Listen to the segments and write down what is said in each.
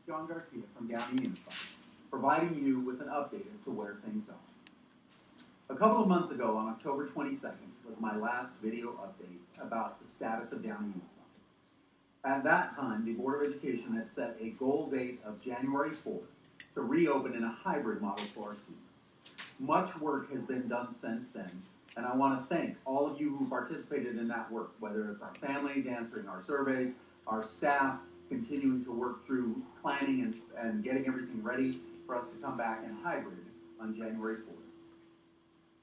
John Garcia from Downey Unified, providing you with an update as to where things are. A couple of months ago, on October 22nd, was my last video update about the status of Downey Unified. At that time, the Board of Education had set a goal date of January 4th to reopen in a hybrid model for our students. Much work has been done since then, and I want to thank all of you who participated in that work, whether it's our families answering our surveys, our staff continuing to work through planning and getting everything ready for us to come back in hybrid on January 4th.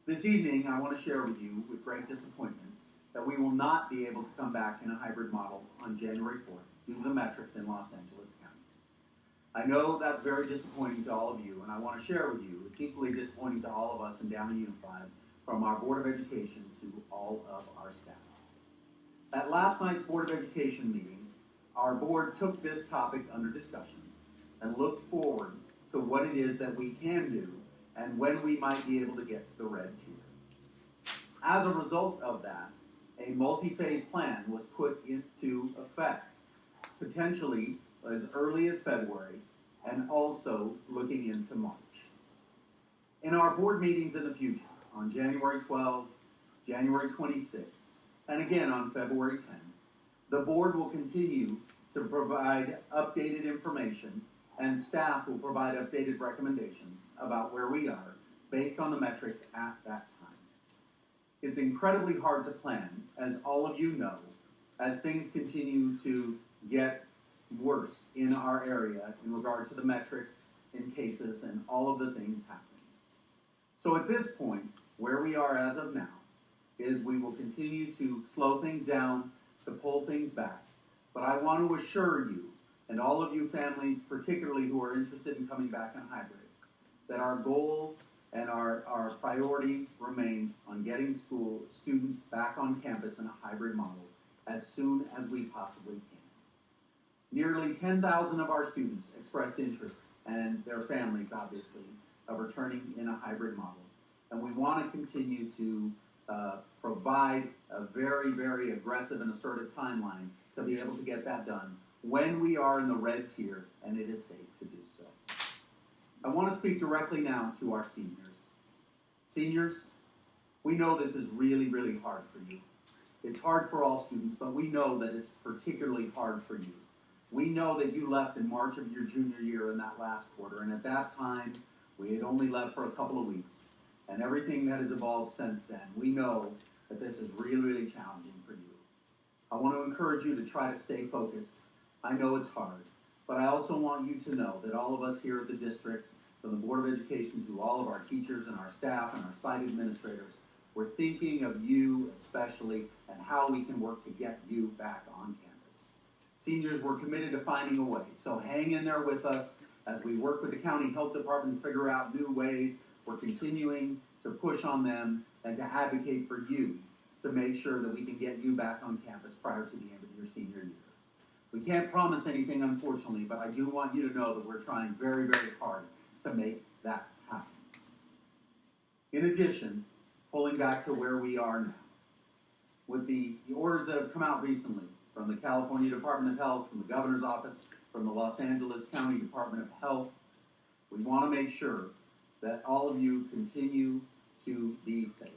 This evening, I want to share with you, with great disappointment, that we will not be able to come back in a hybrid model on January 4th due to the metrics in Los Angeles County. I know that's very disappointing to all of you, and I want to share with you it's equally disappointing to all of us in Downey Unified, from our Board of Education to all of our staff. At last night's Board of Education meeting, our board took this topic under discussion and looked forward to what it is that we can do and when we might be able to get to the red tier. As a result of that, a multi-phase plan was put into effect, potentially as early as February, and also looking into March. In our board meetings in the future, on January 12th, January 26th, and again on February 10th, the board will continue to provide updated information, and staff will provide updated recommendations about where we are based on the metrics at that time. It's incredibly hard to plan, as all of you know, as things continue to get worse in our area in regard to the metrics in cases and all of the things happening. So at this point, where we are as of now is we will continue to slow things down, to pull things back. But I want to assure you, and all of you families, particularly who are interested in coming back in hybrid, that our goal and our priority remains on getting students back on campus in a hybrid model as soon as we possibly can. Nearly 10,000 of our students expressed interest, and their families obviously, of returning in a hybrid model. And we want to continue to provide a very, very aggressive and assertive timeline to be able to get that done when we are in the red tier and it is safe to do so. I want to speak directly now to our seniors. Seniors, we know this is really, really hard for you. It's hard for all students, but we know that it's particularly hard for you. We know that you left in March of your junior year in that last quarter, and at that time, we had only left for a couple of weeks. And everything that has evolved since then, we know that this is really, really challenging for you. I want to encourage you to try to stay focused. I know it's hard, but I also want you to know that all of us here at the district, from the Board of Education to all of our teachers and our staff and our site administrators, we're thinking of you especially and how we can work to get you back on campus. Seniors, we're committed to finding a way, so hang in there with us as we work with the county health department to figure out new ways. We're continuing to push on them and to advocate for you to make sure that we can get you back on campus prior to the end of your senior year. We can't promise anything, unfortunately, but I do want you to know that we're trying very, very hard to make that happen. In addition, pulling back to where we are now, with the orders that have come out recently from the California Department of Health, from the Governor's Office, from the Los Angeles County Department of Health, we want to make sure that all of you continue to be safe.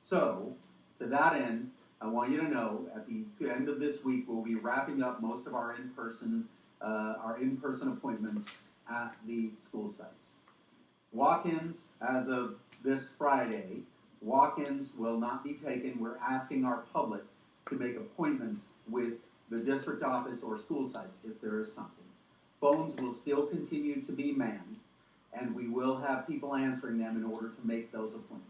So, to that end, I want you to know at the end of this week we'll be wrapping up most of our in-person appointments at the school sites. Walk-ins, as of this Friday, walk-ins will not be taken. We're asking our public to make appointments with the district office or school sites if there is something. Phones will still continue to be manned, and we will have people answering them in order to make those appointments.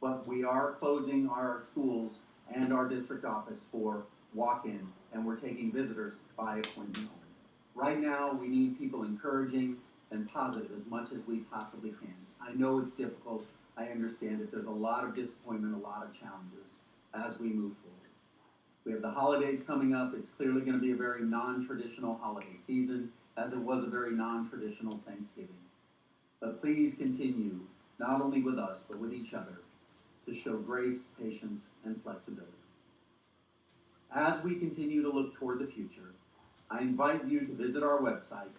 But we are closing our schools and our district office for walk-in, and we're taking visitors by appointment only. Right now, we need people encouraging and positive as much as we possibly can. I know it's difficult. I understand that there's a lot of disappointment, a lot of challenges as we move forward. We have the holidays coming up. It's clearly going to be a very non-traditional holiday season, as it was a very non-traditional Thanksgiving. But please continue, not only with us, but with each other, to show grace, patience, and flexibility. As we continue to look toward the future, I invite you to visit our website,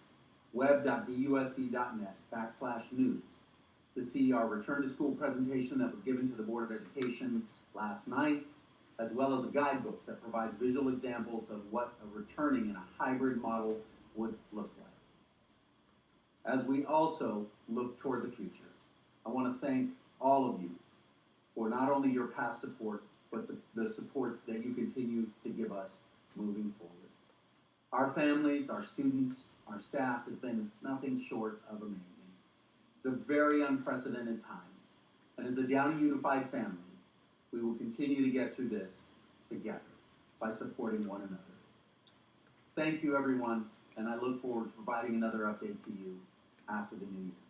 web.dusd.net/news, to see our return to school presentation that was given to the Board of Education last night, as well as a guidebook that provides visual examples of what a returning in a hybrid model would look like. As we also look toward the future, I want to thank all of you for not only your past support, but the support that you continue to give us moving forward. Our families, our students, our staff has been nothing short of amazing. It's a very unprecedented times. And as a Downey Unified family, we will continue to get through this together by supporting one another. Thank you, everyone, and I look forward to providing another update to you after the new year.